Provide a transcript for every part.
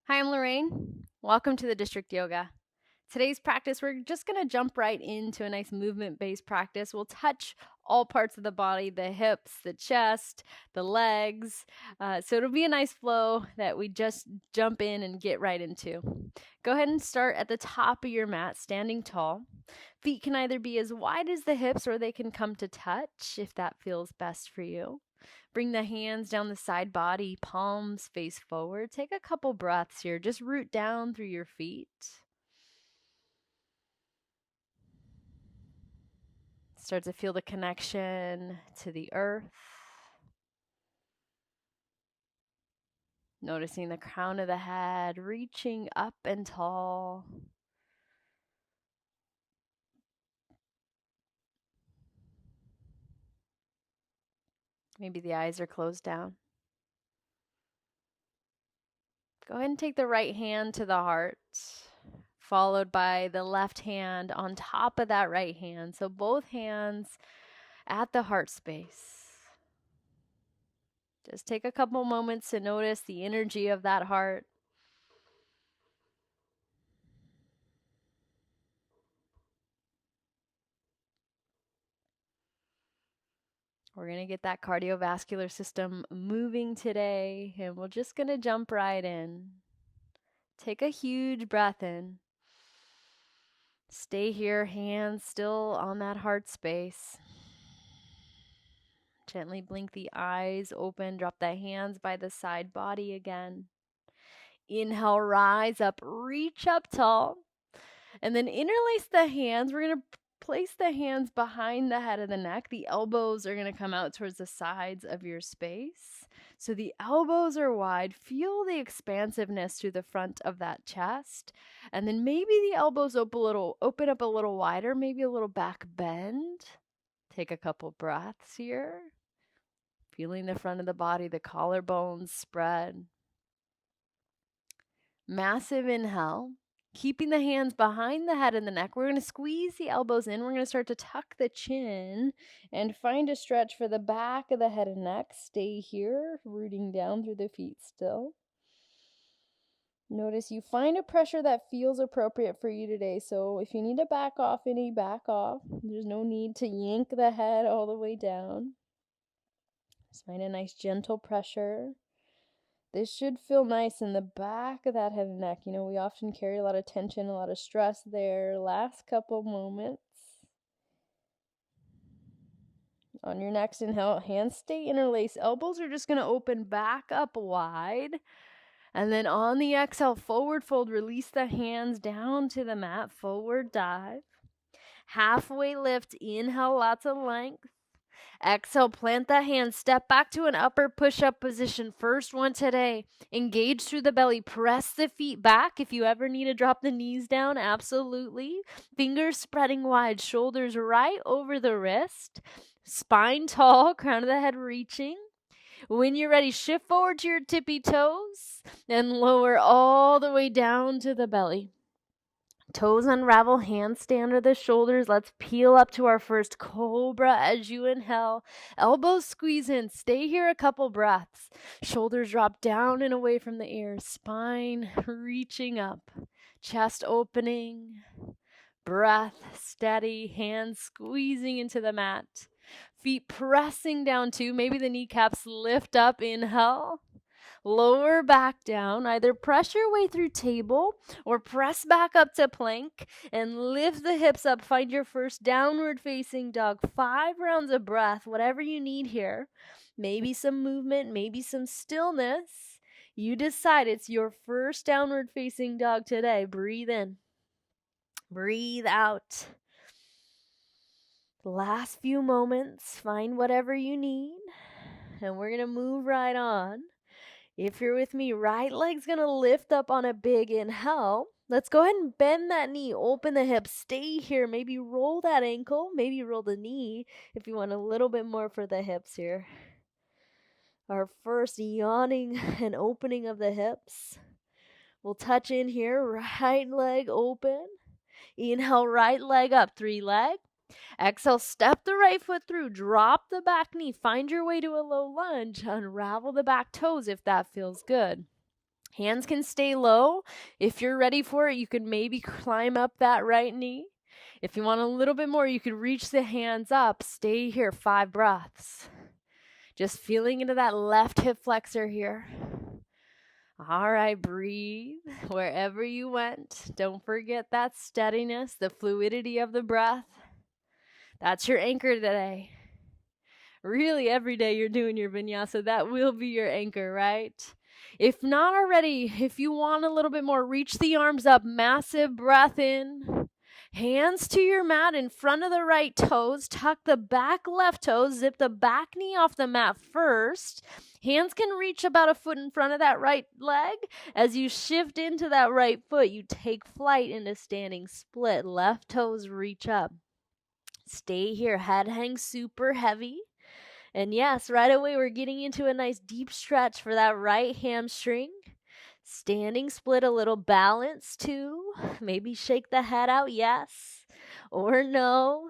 Hi, I'm Lorraine. Welcome to the District Yoga. Today's practice, we're just going to jump right into a nice movement-based practice. We'll touch all parts of the body, the hips, the chest, the legs. So it'll be a nice flow that we just jump in and get right into. Go ahead and start at the top of your mat, standing tall. Feet can either be as wide as the hips or they can come to touch if that feels best for you. Bring the hands down the side body, palms face forward. Take a couple breaths here. Just root down through your feet. Start to feel the connection to the earth. Noticing the crown of the head reaching up and tall. Maybe the eyes are closed down. Go ahead and take the right hand to the heart, followed by the left hand on top of that right hand. So both hands at the heart space. Just take a couple moments to notice the energy of that heart. We're going to get that cardiovascular system moving today, and we're just going to jump right in. Take a huge breath in. Stay here, hands still on that heart space. Gently blink the eyes open, drop the hands by the side body again. Inhale, rise up, reach up tall, and then interlace the hands. We're going to place the hands behind the head of the neck. The elbows are going to come out towards the sides of your space. So the elbows are wide. Feel the expansiveness through the front of that chest. And then maybe the elbows open up a little wider, maybe a little back bend. Take a couple breaths here. Feeling the front of the body, the collarbones spread. Massive inhale. Keeping the hands behind the head and the neck. We're going to squeeze the elbows in. We're going to start to tuck the chin and find a stretch for the back of the head and neck. Stay here, rooting down through the feet still. Notice you find a pressure that feels appropriate for you today. So if you need to back off any, back off. There's no need to yank the head all the way down. Just find a nice gentle pressure. This should feel nice in the back of that head and neck. You know, we often carry a lot of tension, a lot of stress there. Last couple moments. On your next inhale, hands stay interlaced. Elbows are just going to open back up wide. And then on the exhale, forward fold, release the hands down to the mat, forward dive. Halfway lift, inhale, lots of length. Exhale, plant the hands, step back to an upper push-up position. First one today. Engage through the belly. Press the feet back. If you ever need to drop the knees down, absolutely. Fingers spreading wide, shoulders right over the wrist. Spine tall, crown of the head reaching. When you're ready, shift forward to your tippy toes and lower all the way down to the belly. Toes unravel, hands stay under the shoulders. Let's peel up to our first cobra as you inhale. Elbows squeeze in. Stay here a couple breaths. Shoulders drop down and away from the ears. Spine reaching up. Chest opening. Breath steady. Hands squeezing into the mat. Feet pressing down too. Maybe the kneecaps lift up. Inhale. Lower back down, either press your way through table or press back up to plank and lift the hips up. Find your first downward facing dog. 5 rounds of breath, whatever you need here. Maybe some movement, maybe some stillness. You decide. It's your first downward facing dog today. Breathe in. Breathe out. Last few moments, find whatever you need. And we're going to move right on. If you're with me, right leg's going to lift up on a big inhale. Let's go ahead and bend that knee, open the hips, stay here. Maybe roll that ankle, maybe roll the knee if you want a little bit more for the hips here. Our first yawning and opening of the hips. We'll touch in here, right leg open. Inhale, right leg up, 3 leg. Exhale, step the right foot through, drop the back knee, find your way to a low lunge, unravel the back toes if that feels good. Hands can stay low. If you're ready for it, you could maybe climb up that right knee. If you want a little bit more, you could reach the hands up. Stay here, 5 breaths. Just feeling into that left hip flexor here. All right, breathe wherever you went. Don't forget that steadiness, the fluidity of the breath. That's your anchor today. Really, every day you're doing your vinyasa, that will be your anchor, right? If not already, if you want a little bit more, reach the arms up, massive breath in. Hands to your mat in front of the right toes. Tuck the back left toe. Zip the back knee off the mat first. Hands can reach about a foot in front of that right leg. As you shift into that right foot, you take flight into standing split. Left toes reach up. Stay here. Head hangs super heavy. And yes, right away we're getting into a nice deep stretch for that right hamstring. Standing split, a little balance too. Maybe shake the head out, yes or no.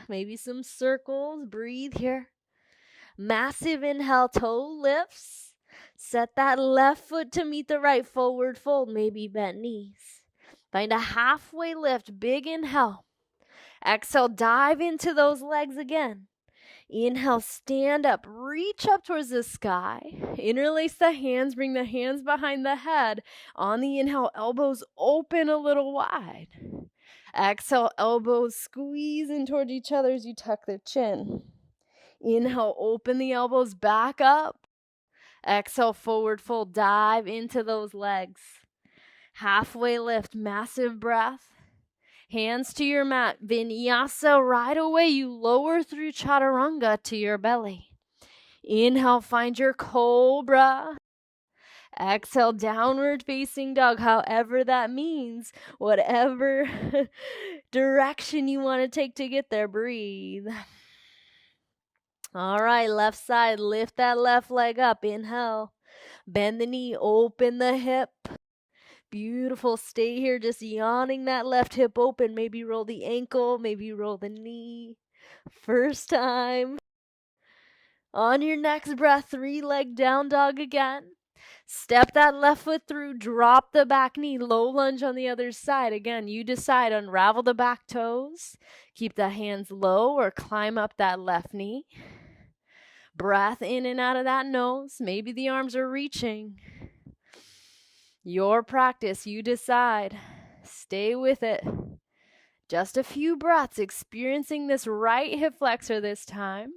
Maybe some circles. Breathe here. Massive inhale, toe lifts. Set that left foot to meet the right, forward fold, maybe bent knees. Find a halfway lift, big inhale. Exhale, dive into those legs again. Inhale, stand up, reach up towards the sky. Interlace the hands, bring the hands behind the head. On the inhale, elbows open a little wide. Exhale, elbows squeeze in towards each other as you tuck the chin. Inhale, open the elbows back up. Exhale, forward fold, dive into those legs. Halfway lift, massive breath. Hands to your mat. Vinyasa, right away you lower through chaturanga to your belly. Inhale, find your cobra. Exhale, downward facing dog, however that means. Whatever direction you want to take to get there, breathe. All right, left side, lift that left leg up. Inhale, bend the knee, open the hip. Beautiful. Stay here, just yawning that left hip open. Maybe roll the ankle, maybe roll the knee. First time. On your next breath, 3-leg down dog again. Step that left foot through, drop the back knee, low lunge on the other side. Again, you decide, unravel the back toes, keep the hands low or climb up that left knee. Breath in and out of that nose. Maybe the arms are reaching. Your practice, you decide. Stay with it. Just a few breaths, experiencing this right hip flexor this time.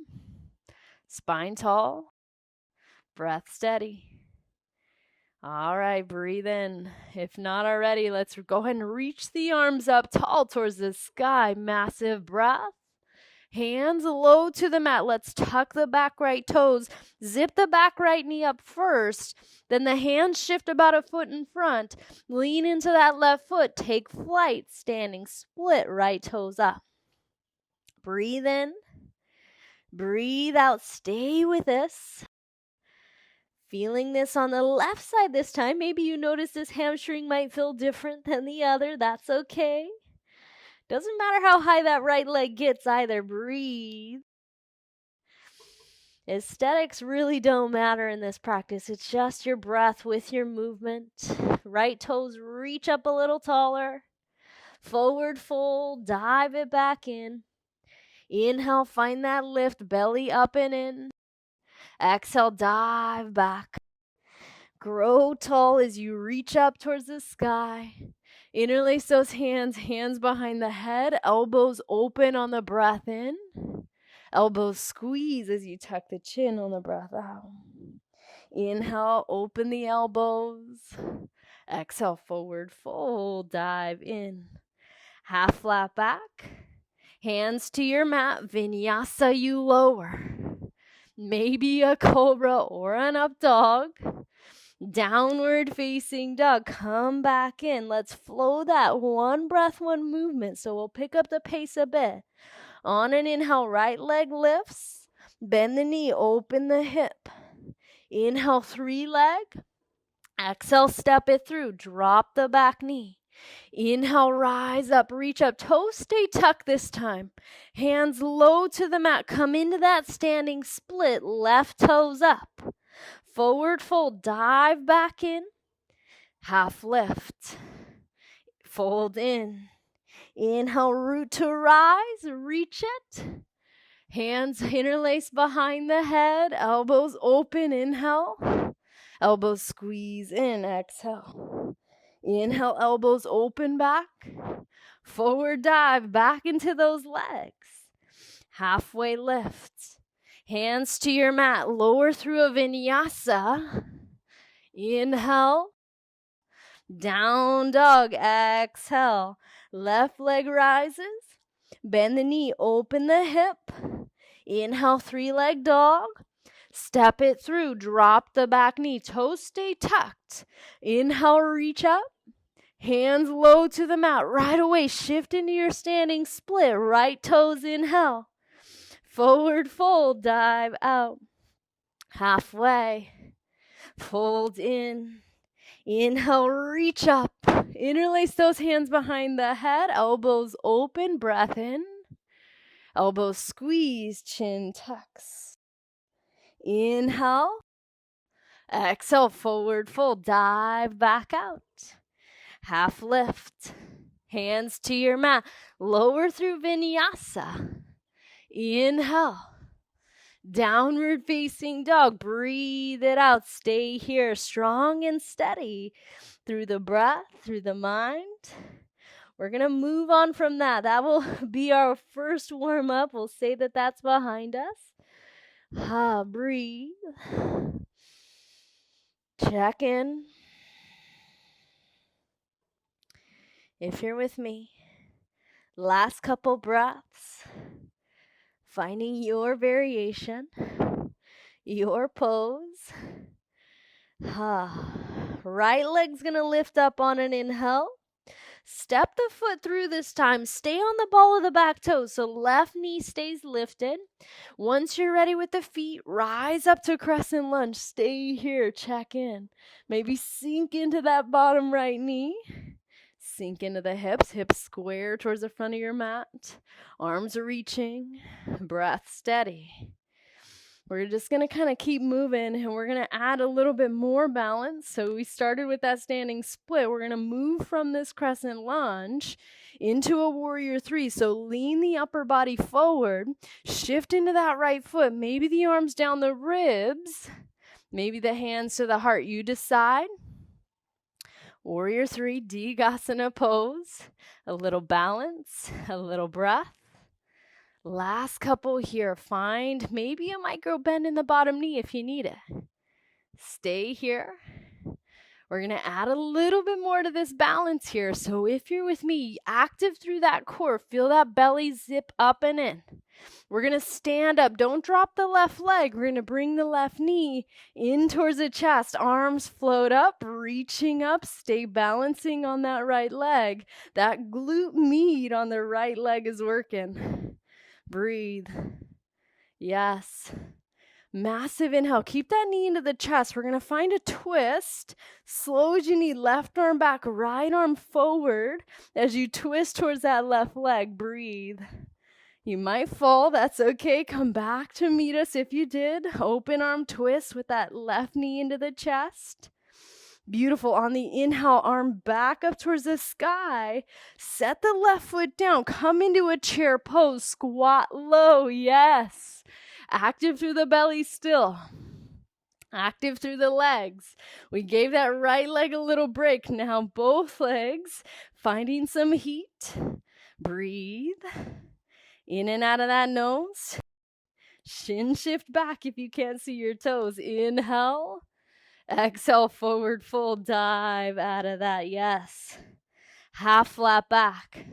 Spine tall. Breath steady. All right, breathe in. If not already, let's go ahead and reach the arms up tall towards the sky. Massive breath. Hands low to the mat. Let's tuck the back right toes. Zip the back right knee up first. Then the hands shift about a foot in front. Lean into that left foot. Take flight. Standing split. Right toes up. Breathe in. Breathe out. Stay with this. Feeling this on the left side this time. Maybe you notice this hamstring might feel different than the other. That's okay. Doesn't matter how high that right leg gets either. Breathe. Aesthetics really don't matter in this practice. It's just your breath with your movement. Right toes reach up a little taller. Forward fold. Dive it back in. Inhale, find that lift. Belly up and in. Exhale, dive back. Grow tall as you reach up towards the sky. Interlace those hands, hands behind the head, elbows open on the breath in. Elbows squeeze as you tuck the chin on the breath out. Inhale, open the elbows. Exhale, forward fold, dive in. Half flat back. Hands to your mat, vinyasa, you lower. Maybe a cobra or an up dog. Downward facing dog. Come back in. Let's flow that one breath, one movement. So we'll pick up the pace a bit. On an inhale, right leg lifts. Bend the knee, open the hip. Inhale, 3-leg. Exhale, step it through. Drop the back knee. Inhale, rise up, reach up. Toes stay tucked this time. Hands low to the mat. Come into that standing split. Left toes up. Forward fold, dive back in. Half lift. Fold in. Inhale, root to rise. Reach it. Hands interlace behind the head. Elbows open. Inhale. Elbows squeeze in. Exhale. Inhale, elbows open back. Forward dive back into those legs. Halfway lift. Hands to your mat. Lower through a vinyasa. Inhale. Down dog. Exhale. Left leg rises. Bend the knee. Open the hip. Inhale, 3-leg dog. Step it through. Drop the back knee. Toes stay tucked. Inhale, reach up. Hands low to the mat. Right away, shift into your standing split. Right toes, inhale. Forward fold, dive out. Halfway. Fold in. Inhale, reach up. Interlace those hands behind the head. Elbows open, breath in. Elbows squeeze, chin tucks. Inhale. Exhale, forward fold, dive back out. Half lift. Hands to your mat. Lower through vinyasa. Inhale. Downward facing dog. Breathe it out. Stay here strong and steady through the breath, through the mind. We're going to move on from that. That will be our first warm up. We'll say that that's behind us. Breathe. Check in. If you're with me, last couple breaths, finding your variation, your pose. Right leg's gonna lift up on an inhale. Step the foot through this time. Stay on the ball of the back toe, so left knee stays lifted. Once you're ready with the feet, rise up to crescent lunge. Stay here, check in. Maybe sink into that bottom right knee. Sink into the hips square towards the front of your mat. Arms are reaching, breath steady. We're just going to kind of keep moving, and we're going to add a little bit more balance. So we started with that standing split. We're going to move from this crescent lunge into a warrior 3. So lean the upper body forward, shift into that right foot, maybe the arms down the ribs, maybe the hands to the heart. You decide. Warrior 3, Digasana pose. A little balance, a little breath. Last couple here. Find maybe a micro bend in the bottom knee if you need it. Stay here. We're going to add a little bit more to this balance here. So if you're with me, active through that core. Feel that belly zip up and in. We're going to stand up. Don't drop the left leg. We're going to bring the left knee in towards the chest. Arms float up, reaching up. Stay balancing on that right leg. That glute med on the right leg is working. Breathe. Yes. Massive inhale. Keep that knee into the chest. We're going to find a twist. Slow as you need. Left arm back, right arm forward as you twist towards that left leg. Breathe. You might fall. That's okay. Come back to meet us if you did. Open arm twist with that left knee into the chest. Beautiful. On the inhale, arm back up towards the sky. Set the left foot down. Come into a chair pose. Squat low. Yes. Active through the belly still. Active through the legs. We gave that right leg a little break. Now both legs finding some heat. Breathe. In and out of that nose. Shin shift back if you can't see your toes. Inhale. Exhale, forward fold, dive out of that. Yes. Half flat back.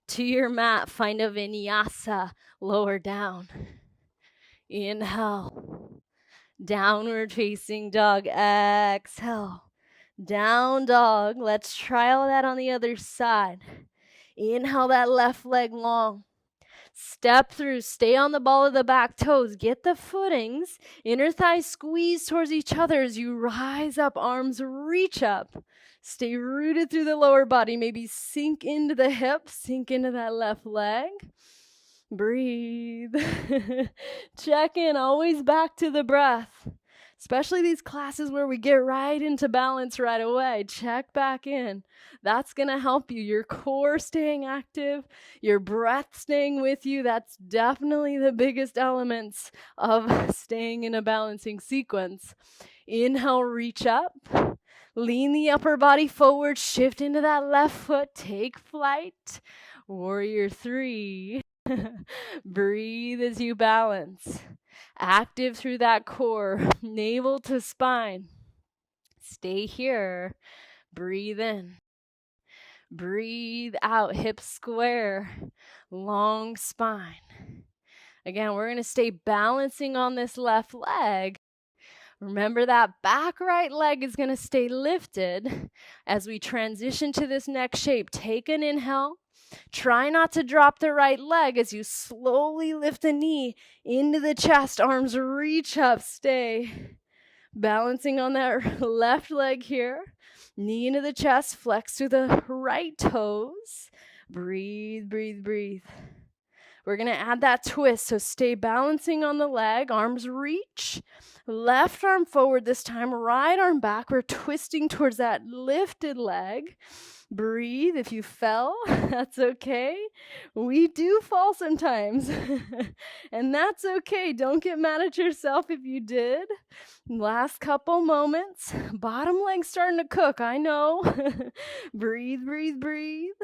To your mat, find a vinyasa. Lower down. Inhale. Downward facing dog. Exhale. Down dog. Let's try all that on the other side. Inhale that left leg long. Step through, stay on the ball of the back toes. Get the footings. Inner thighs squeeze towards each other as you rise up, arms reach up. Stay rooted through the lower body. Maybe sink into the hips, sink into that left leg. Breathe. Check in, always back to the breath. Especially these classes where we get right into balance right away. Check back in. That's going to help you. Your core staying active, your breath staying with you. That's definitely the biggest elements of staying in a balancing sequence. Inhale, reach up. Lean the upper body forward. Shift into that left foot. Take flight. Warrior 3. Breathe as you balance. Active through that core, navel to spine. Stay here. Breathe in. Breathe out. Hips square. Long spine. Again, we're going to stay balancing on this left leg. Remember that back right leg is going to stay lifted as we transition to this next shape. Take an inhale. Try not to drop the right leg as you slowly lift the knee into the chest. Arms reach up. Stay. Balancing on that left leg here. Knee into the chest. Flex through the right toes. Breathe, breathe, breathe. We're going to add that twist. So stay balancing on the leg. Arms reach. Left arm forward this time. Right arm back. We're twisting towards that lifted leg. Breathe. If you fell, that's okay. We do fall sometimes. And that's okay. Don't get mad at yourself if you did. Last couple moments. Bottom leg starting to cook. I know. Breathe, breathe, breathe.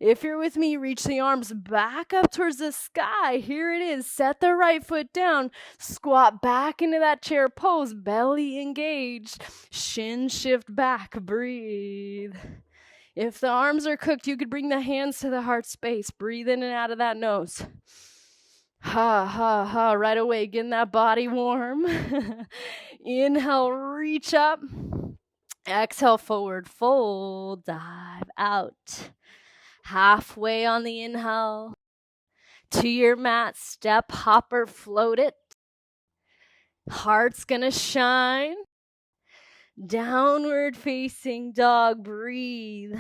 If you're with me, reach the arms back up towards the sky. Here it is. Set the right foot down. Squat back into that chair pose. Belly engaged. Shin shift back. Breathe. If the arms are cooked, you could bring the hands to the heart space. Breathe in and out of that nose. Ha, ha, ha. Right away, getting that body warm. Inhale, reach up. Exhale, forward fold. Dive out. Halfway on the inhale. To your mat, step, hopper, float it. Heart's gonna shine. Downward facing dog, breathe.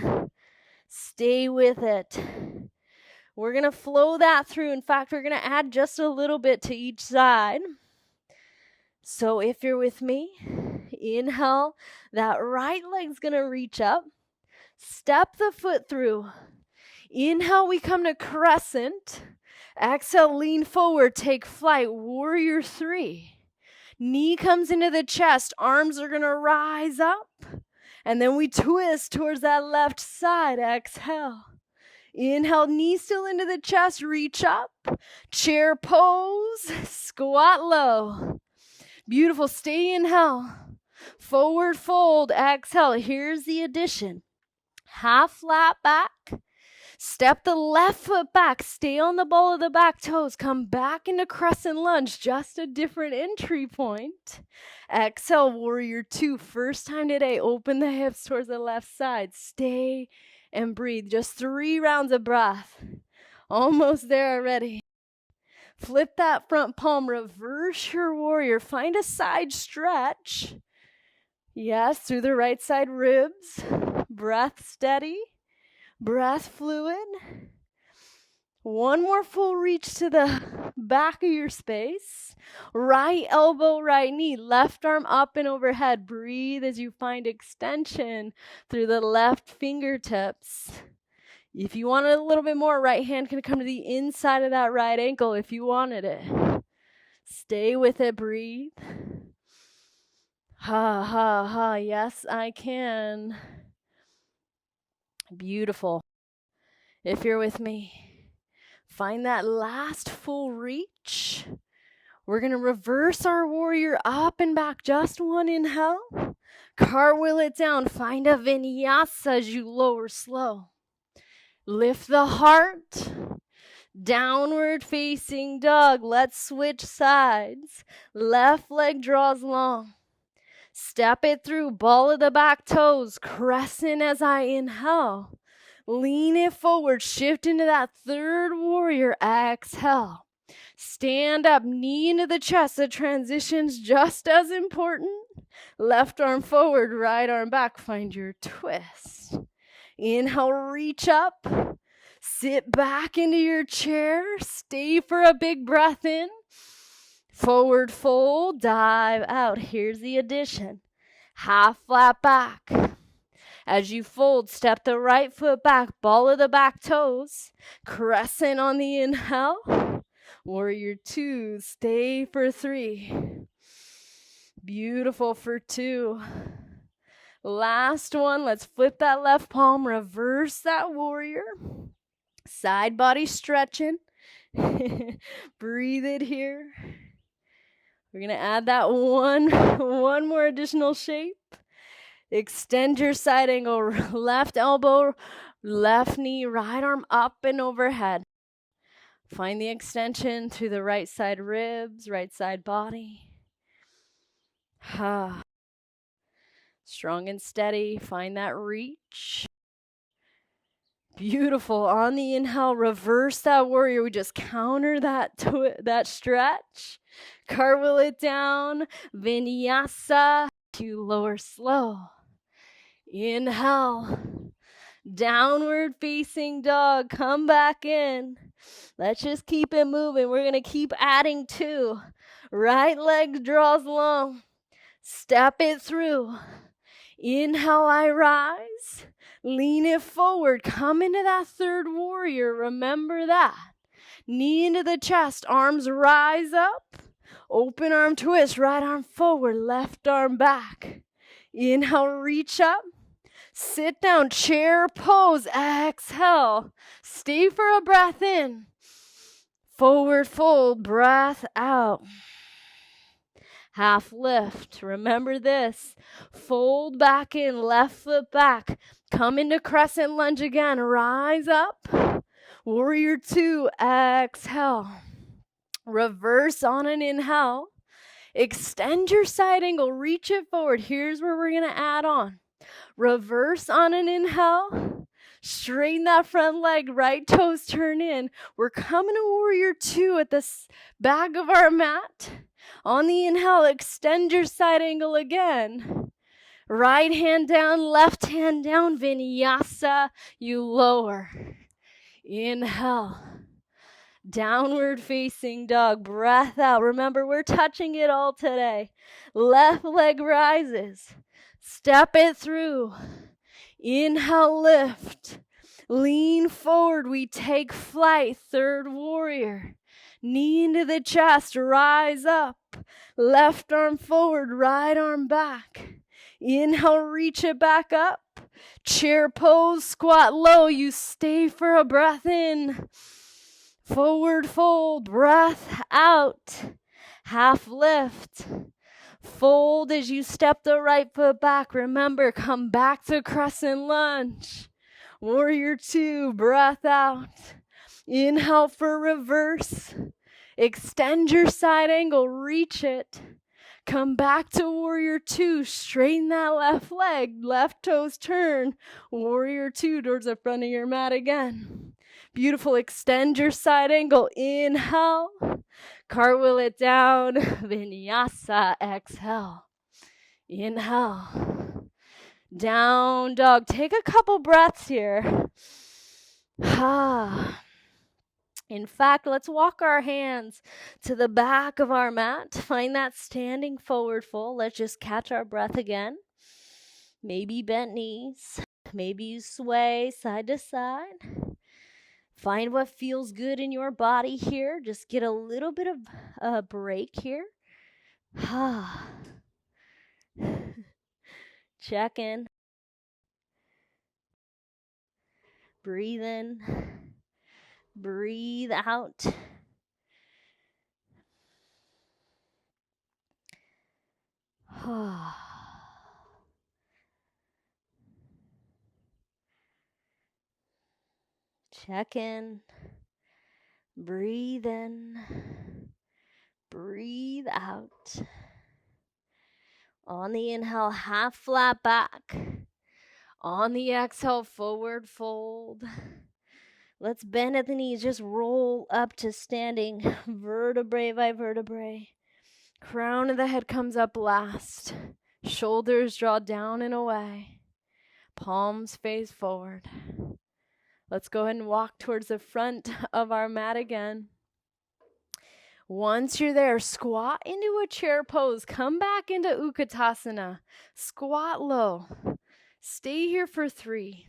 Stay with it. We're going to flow that through. In fact, we're going to add just a little bit to each side. So if you're with me, inhale, that right leg's going to reach up. Step the foot through. Inhale, we come to crescent. Exhale, lean forward, take flight, warrior 3. Knee comes into the chest, arms are going to rise up, and then we twist towards that left side. Exhale. Inhale, knee still into the chest, reach up, chair pose, squat low. Beautiful, stay inhale. Forward fold, exhale. Here's the addition. Half flat back. Step the left foot back, stay on the ball of the back toes, come back into crescent lunge, just a different entry point. Exhale, warrior 2, first time today, open the hips towards the left side, stay and breathe, just 3 rounds of breath. Almost there already. Flip that front palm, reverse your warrior, find a side stretch. Yes, through the right side ribs, breath steady. Breath fluid. One more full reach to the back of your space. Right elbow, right knee. Left arm up and overhead. Breathe as you find extension through the left fingertips. If you wanted a little bit more, right hand can come to the inside of that right ankle if you wanted it. Stay with it. Breathe. Ha, ha, ha. Yes, I can. Beautiful. If you're with me, find that last full reach. We're going to reverse our warrior up and back. Just one inhale. Cartwheel it down. Find a vinyasa as you lower slow. Lift the heart. Downward facing dog. Let's switch sides. Left leg draws long. Step it through, ball of the back toes, crescent as I inhale. Lean it forward, shift into that third warrior, exhale. Stand up, knee into the chest, the transition's just as important. Left arm forward, right arm back, find your twist. Inhale, reach up, sit back into your chair, stay for a big breath in. Forward fold, dive out. Here's the addition. Half flat back. As you fold, step the right foot back, ball of the back toes. Crescent on the inhale. Warrior 2, stay for 3. Beautiful for 2. Last one, let's flip that left palm, reverse that warrior. Side body stretching. Breathe it here. We're going to add that one more additional shape. Extend your side angle, left elbow, left knee, right arm up and overhead. Find the extension through the right side ribs, right side body. Strong and steady. Find that reach. Beautiful. On the inhale, reverse that warrior. We just counter that stretch. Cartwheel it down. Vinyasa. You lower slow. Inhale. Downward facing dog. Come back in. Let's just keep it moving. We're going to keep adding 2. Right leg draws long. Step it through. Inhale, I rise. Lean it forward. Come into that third warrior. Remember that. Knee into the chest. Arms rise up. Open arm twist. Right arm forward. Left arm back. Inhale, reach up. Sit down. Chair pose. Exhale. Stay for a breath in. Forward fold. Breath out. Half lift. Remember this. Fold back in, left foot back. Come into crescent lunge again. Rise up. Warrior 2. Exhale. Reverse on an inhale. Extend your side angle. Reach it forward. Here's where we're going to add on. Reverse on an inhale. Straighten that front leg. Right toes turn in. We're coming to warrior 2 at the back of our mat. On the inhale, extend your side angle again. Right hand down, left hand down, vinyasa. You lower. Inhale. Downward facing dog. Breath out. Remember, we're touching it all today. Left leg rises. Step it through. Inhale, lift. Lean forward. We take flight. Third warrior. Knee into the chest. Rise up. Left arm forward. Right arm back. Inhale, reach it back up. Chair pose. Squat low. You stay for a breath in. Forward fold. Breath out. Half lift. Fold as you step the right foot back. Remember, come back to crescent lunge. Warrior 2, breath out. Inhale for reverse. Extend your side angle, reach it. Come back to warrior 2. Straighten that left leg, left toes turn. Warrior 2 towards the front of your mat again. Beautiful. Extend your side angle. Inhale. Cartwheel it down. Vinyasa. Exhale. Inhale. Down dog. Take a couple breaths here. In fact, let's walk our hands to the back of our mat. Find that standing forward fold. Let's just catch our breath again. Maybe bent knees. Maybe you sway side to side. Find what feels good in your body here. Just get a little bit of a break here. Check in. Breathe in. Breathe out. Check in. Breathe in. Breathe out. On the inhale, half flat back. On the exhale, forward fold. Let's bend at the knees. Just roll up to standing, vertebrae by vertebrae. Crown of the head comes up last. Shoulders draw down and away. Palms face forward. Let's go ahead and walk towards the front of our mat again. Once you're there, squat into a chair pose. Come back into Utkatasana. Squat low. Stay here for 3.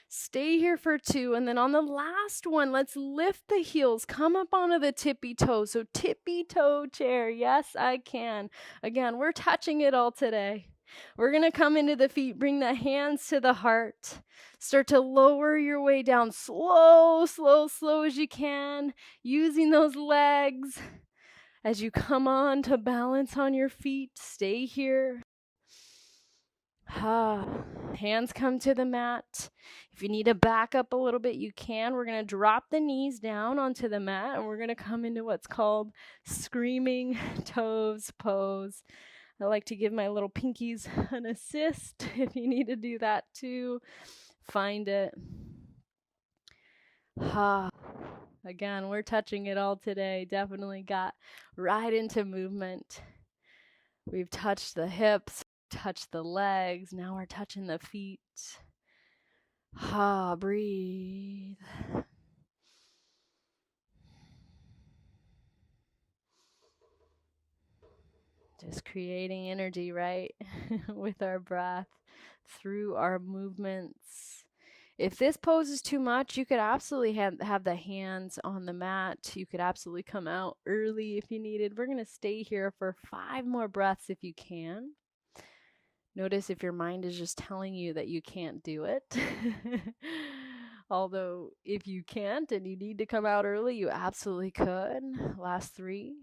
Stay here for 2. And then on the last one, let's lift the heels. Come up onto the tippy toes. So tippy toe chair. Yes, I can. Again, we're touching it all today. We're going to come into the feet. Bring the hands to the heart. Start to lower your way down slow, slow, slow as you can. Using those legs. As you come on to balance on your feet, stay here. Hands come to the mat. If you need to back up a little bit, you can. We're going to drop the knees down onto the mat, and we're going to come into what's called screaming toes pose. I like to give my little pinkies an assist. If you need to do that too, find it. Again, we're touching it all today. Definitely got right into movement. We've touched the hips, touched the legs. Now we're touching the feet. Breathe. Just creating energy, right? With our breath through our movements. If this pose is too much, you could absolutely have the hands on the mat. You could absolutely come out early if you needed. We're going to stay here for 5 more breaths if you can. Notice if your mind is just telling you that you can't do it. Although if you can't and you need to come out early, you absolutely could. Last 3.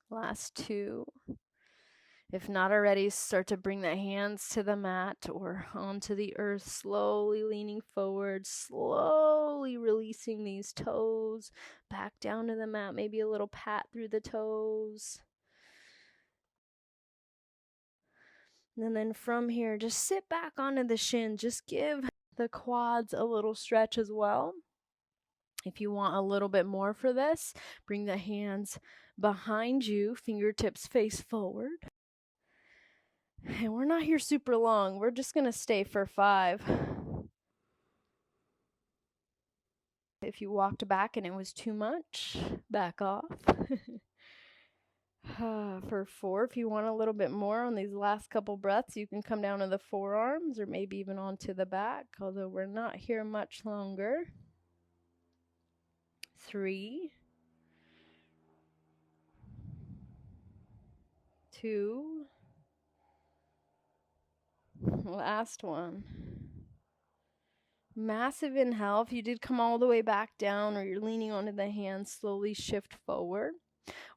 Last 2. If not already, start to bring the hands to the mat or onto the earth, slowly leaning forward, slowly releasing these toes back down to the mat, maybe a little pat through the toes. And then from here, just sit back onto the shin. Just give the quads a little stretch as well. If you want a little bit more for this, bring the hands behind you, fingertips face forward. And we're not here super long. We're just going to stay for 5. If you walked back and it was too much, back off. For 4, if you want a little bit more on these last couple breaths, you can come down to the forearms or maybe even onto the back, although we're not here much longer. 3, 2, last one. Massive inhale. If you did come all the way back down or you're leaning onto the hands, slowly shift forward.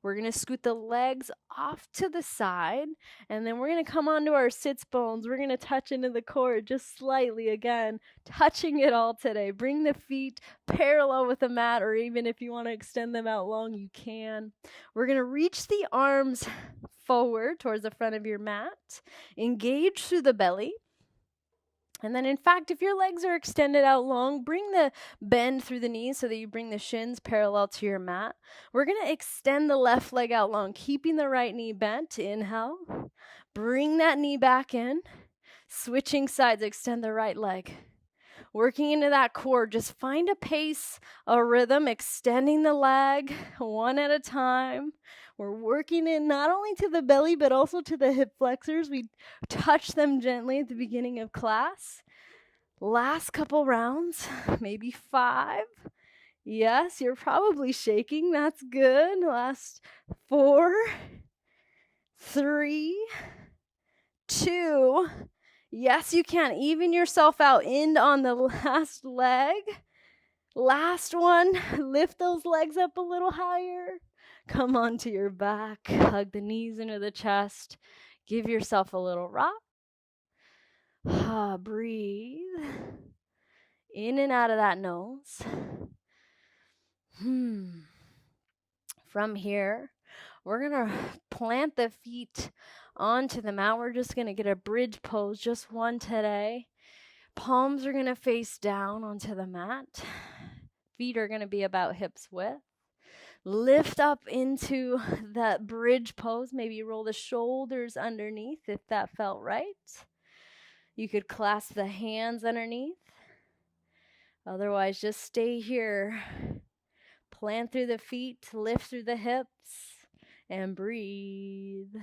We're going to scoot the legs off to the side, and then we're going to come onto our sits bones. We're going to touch into the core just slightly. Again, touching it all today. Bring the feet parallel with the mat, or even if you want to extend them out long, you can. We're going to reach the arms forward towards the front of your mat. Engage through the belly. And then, in fact, if your legs are extended out long, bring the bend through the knees so that you bring the shins parallel to your mat. We're going to extend the left leg out long, keeping the right knee bent. Inhale. Bring that knee back in. Switching sides, extend the right leg. Working into that core, just find a pace, a rhythm, extending the leg one at a time. We're working in not only to the belly, but also to the hip flexors. We touch them gently at the beginning of class. Last couple rounds, maybe 5. Yes, you're probably shaking. That's good. Last 4, 3, 2. Yes, you can. Even yourself out. End on the last leg. Last one. Lift those legs up a little higher. Come onto your back. Hug the knees into the chest. Give yourself a little rock. Breathe. In and out of that nose. From here, we're going to plant the feet onto the mat. We're just going to get a bridge pose, just one today. Palms are going to face down onto the mat. Feet are going to be about hips width. Lift up into that bridge pose. Maybe roll the shoulders underneath if that felt right. You could clasp the hands underneath. Otherwise, just stay here. Plant through the feet, lift through the hips, and breathe.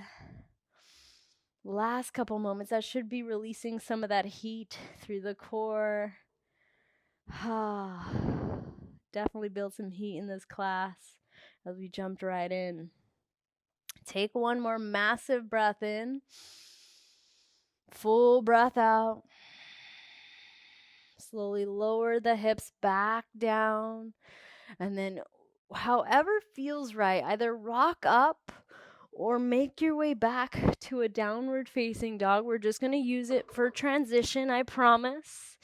Last couple moments, that should be releasing some of that heat through the core. Definitely build some heat in this class as we jumped right in. Take one more massive breath in. Full breath out. Slowly lower the hips back down. And then however feels right, either rock up or make your way back to a downward facing dog. We're just going to use it for transition, I promise.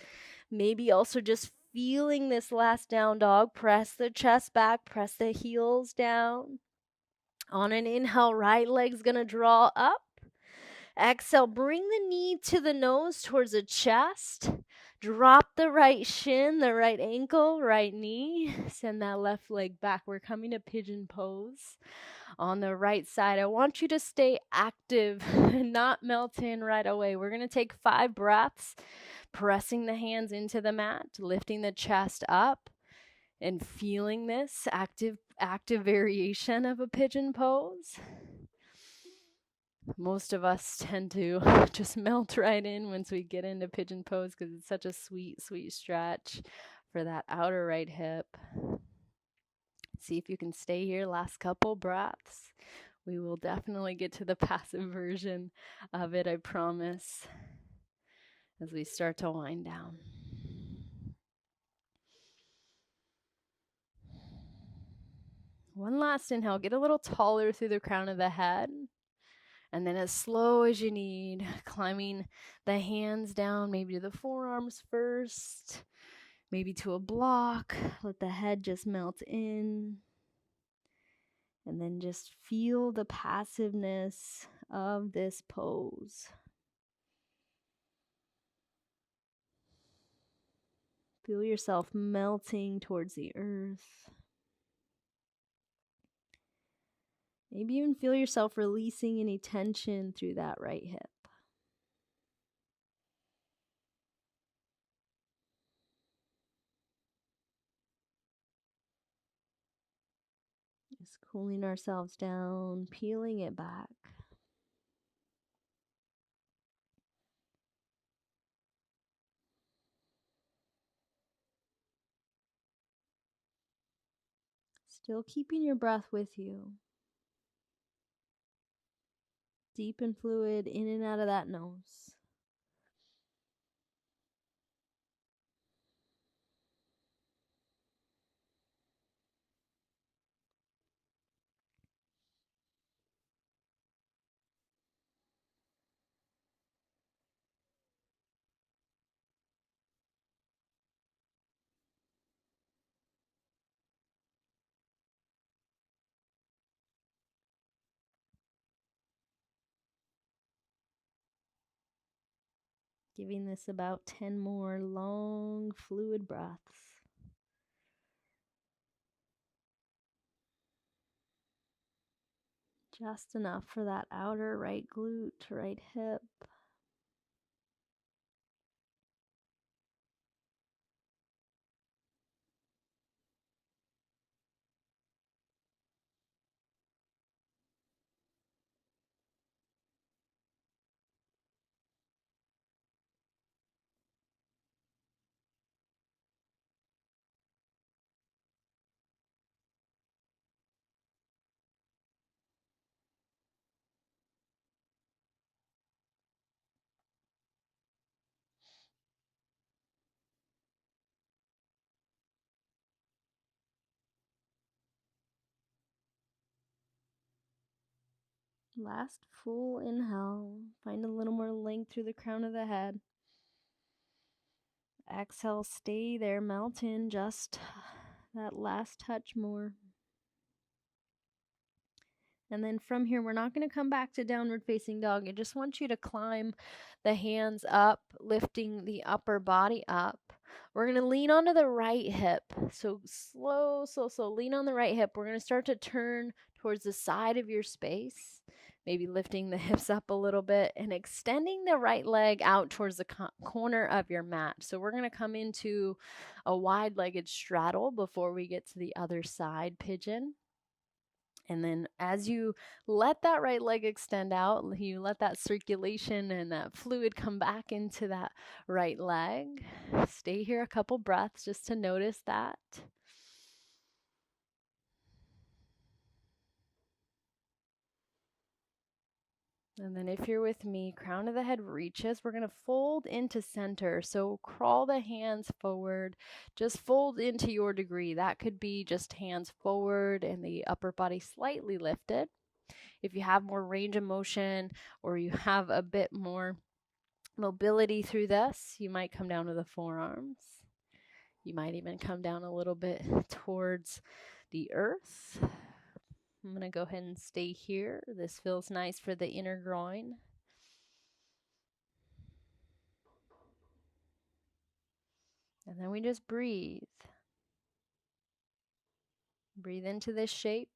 Maybe also just feeling this last down dog. Press the chest back, press the heels down. On an inhale, right leg's going to draw up. Exhale, bring the knee to the nose towards the chest. Drop the right shin, the right ankle, right knee. Send that left leg back. We're coming to pigeon pose on the right side. I want you to stay active and not melt in right away. We're going to take 5 breaths, pressing the hands into the mat, lifting the chest up, and feeling this active variation of a pigeon pose. Most of us tend to just melt right in once we get into pigeon pose because it's such a sweet, sweet stretch for that outer right hip. See if you can stay here. Last couple breaths. We will definitely get to the passive version of it, I promise, as we start to wind down. One last inhale. Get a little taller through the crown of the head. And then as slow as you need, climbing the hands down, maybe to the forearms first, maybe to a block. Let the head just melt in. And then just feel the passiveness of this pose. Feel yourself melting towards the earth. Maybe even feel yourself releasing any tension through that right hip. Just cooling ourselves down, peeling it back. Still keeping your breath with you. Deep and fluid in and out of that nose. Giving this about 10 more long, fluid breaths. Just enough for that outer right glute, right hip. Last full inhale. Find a little more length through the crown of the head. Exhale, stay there, melt in just that last touch more. And then from here, we're not going to come back to downward facing dog. I just want you to climb the hands up, lifting the upper body up. We're going to lean onto the right hip. So slow, lean on the right hip. We're going to start to turn towards the side of your space. Maybe lifting the hips up a little bit and extending the right leg out towards the corner of your mat. So we're going to come into a wide-legged straddle before we get to the other side pigeon. And then as you let that right leg extend out, you let that circulation and that fluid come back into that right leg. Stay here a couple breaths just to notice that. And then if you're with me, crown of the head reaches. We're going to fold into center. So crawl the hands forward. Just fold into your degree. That could be just hands forward and the upper body slightly lifted. If you have more range of motion or you have a bit more mobility through this, you might come down to the forearms. You might even come down a little bit towards the earth. I'm going to go ahead and stay here. This feels nice for the inner groin. And then we just breathe. Breathe into this shape.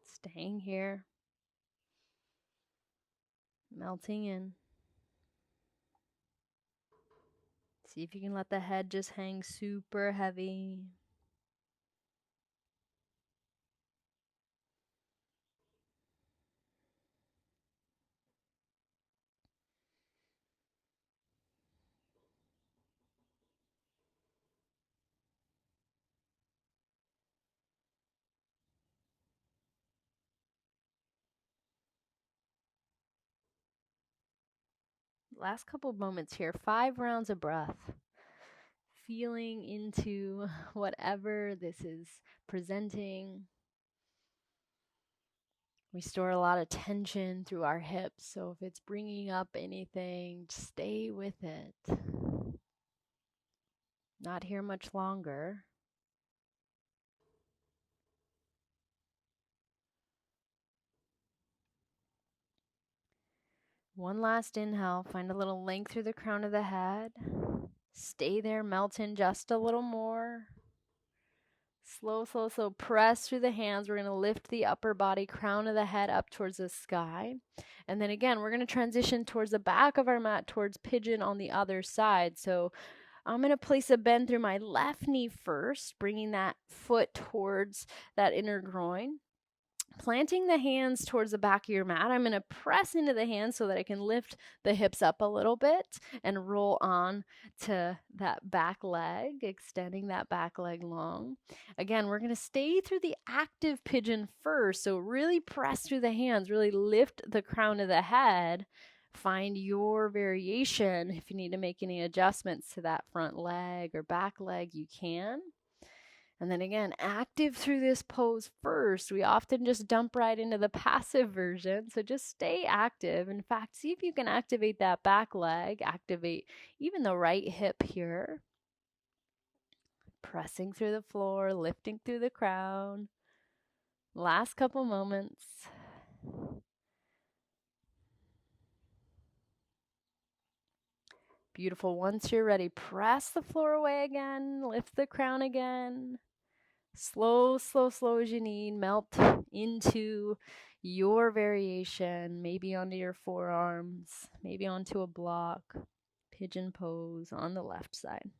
Staying here. Melting in. See if you can let the head just hang super heavy. Last couple moments here, 5 rounds of breath. Feeling into whatever this is presenting. We store a lot of tension through our hips, so if it's bringing up anything, stay with it. Not here much longer. One last inhale, find a little length through the crown of the head. Stay there, melt in just a little more. Slow, slow, slow. Press through the hands. We're going to lift the upper body, crown of the head up towards the sky. And then again, we're going to transition towards the back of our mat, towards pigeon on the other side. So I'm going to place a bend through my left knee first, bringing that foot towards that inner groin. Planting the hands towards the back of your mat, I'm going to press into the hands so that I can lift the hips up a little bit and roll on to that back leg, extending that back leg long. Again, we're going to stay through the active pigeon first, so really press through the hands, really lift the crown of the head. Find your variation. If you need to make any adjustments to that front leg or back leg, you can. And then again, active through this pose first. We often just dump right into the passive version. So just stay active. In fact, see if you can activate that back leg, activate even the right hip here. Pressing through the floor, lifting through the crown. Last couple moments. Beautiful. Once you're ready, press the floor away again, lift the crown again. Slow, slow, slow as you need. Melt into your variation, maybe onto your forearms, maybe onto a block. Pigeon pose on the left side.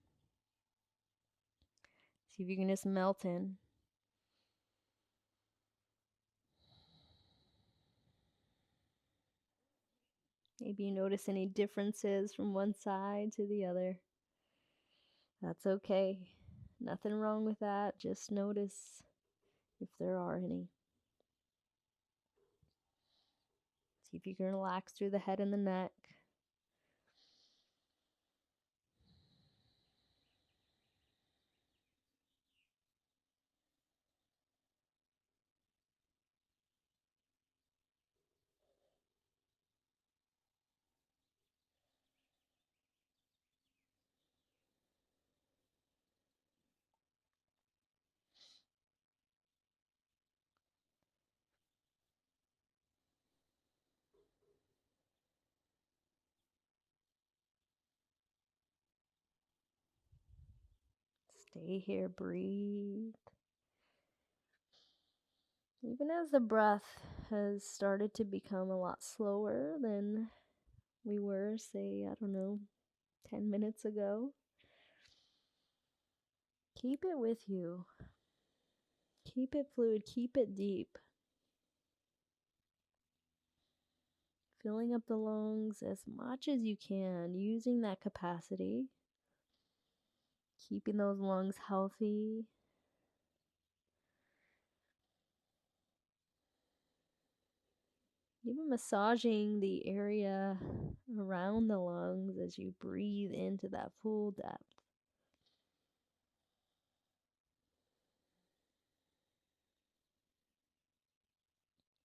See if you can just melt in. Maybe you notice any differences from one side to the other. That's okay. Nothing wrong with that. Just notice if there are any. See if you can relax through the head and the neck. Stay here, breathe. Even as the breath has started to become a lot slower than we were, say, 10 minutes ago, keep it with you. Keep it fluid, keep it deep. Filling up the lungs as much as you can, using that capacity. Keeping those lungs healthy. Even massaging the area around the lungs as you breathe into that full depth.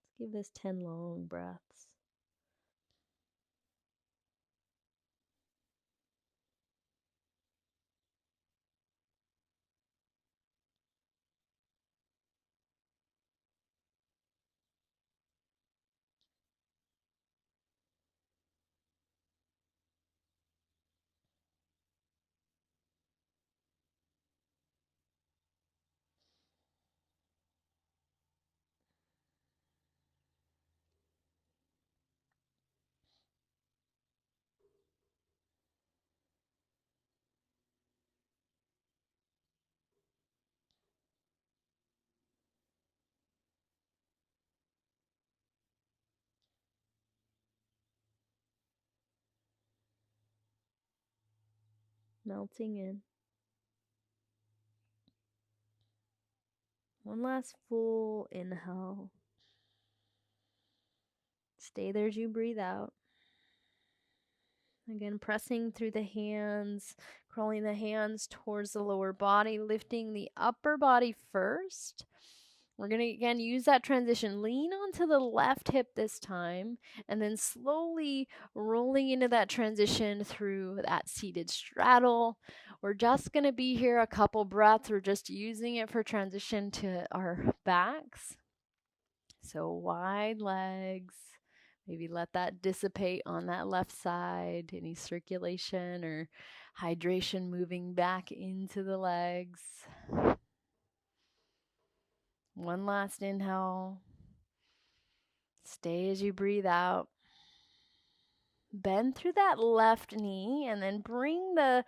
Let's give this 10 long breaths. Melting in. One last full inhale. Stay there as you breathe out. Again, pressing through the hands, crawling the hands towards the lower body, lifting the upper body first. We're going to, again, use that transition. Lean onto the left hip this time, and then slowly rolling into that transition through that seated straddle. We're just going to be here a couple breaths. We're just using it for transition to our backs. So wide legs. Maybe let that dissipate on that left side. Any circulation or hydration moving back into the legs. One last inhale. Stay as you breathe out. Bend through that left knee and then bring the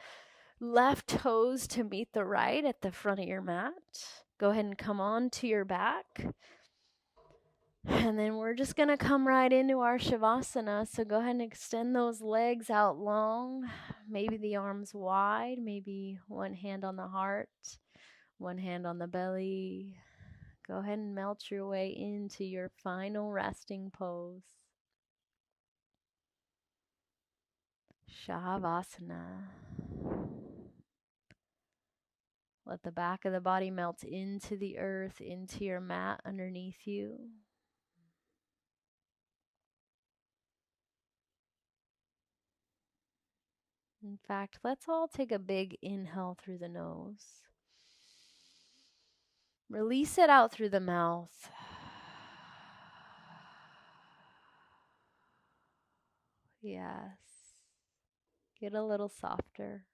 left toes to meet the right at the front of your mat. Go ahead and come on to your back. And then we're just going to come right into our Shavasana. So go ahead and extend those legs out long. Maybe the arms wide. Maybe one hand on the heart, one hand on the belly. Go ahead and melt your way into your final resting pose. Shavasana. Let the back of the body melt into the earth, into your mat underneath you. In fact, let's all take a big inhale through the nose. Release it out through the mouth. Yes. Get a little softer.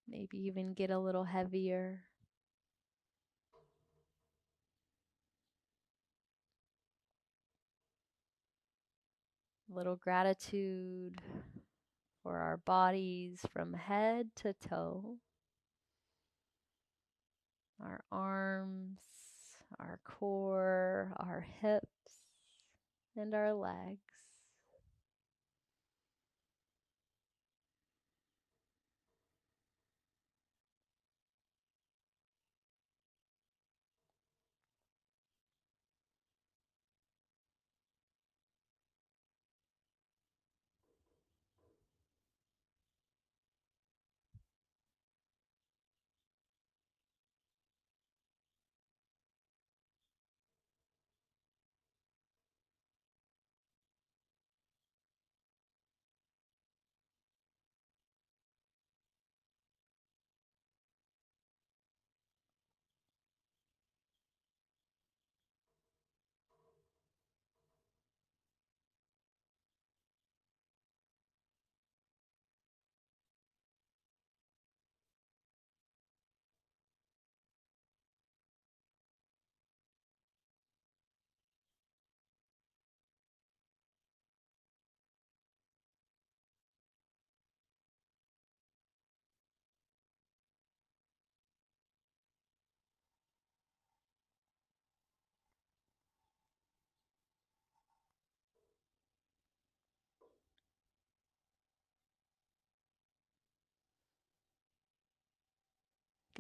Maybe even get a little heavier. A little gratitude for our bodies from head to toe. Our arms, our core, our hips, and our legs.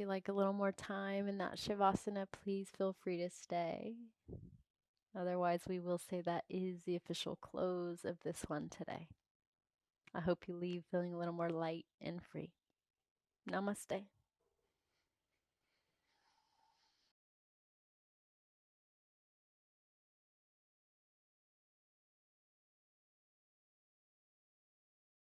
you like a little more time in that Shavasana, please feel free to stay. Otherwise, we will say that is the official close of this one today. I hope you leave feeling a little more light and free. Namaste.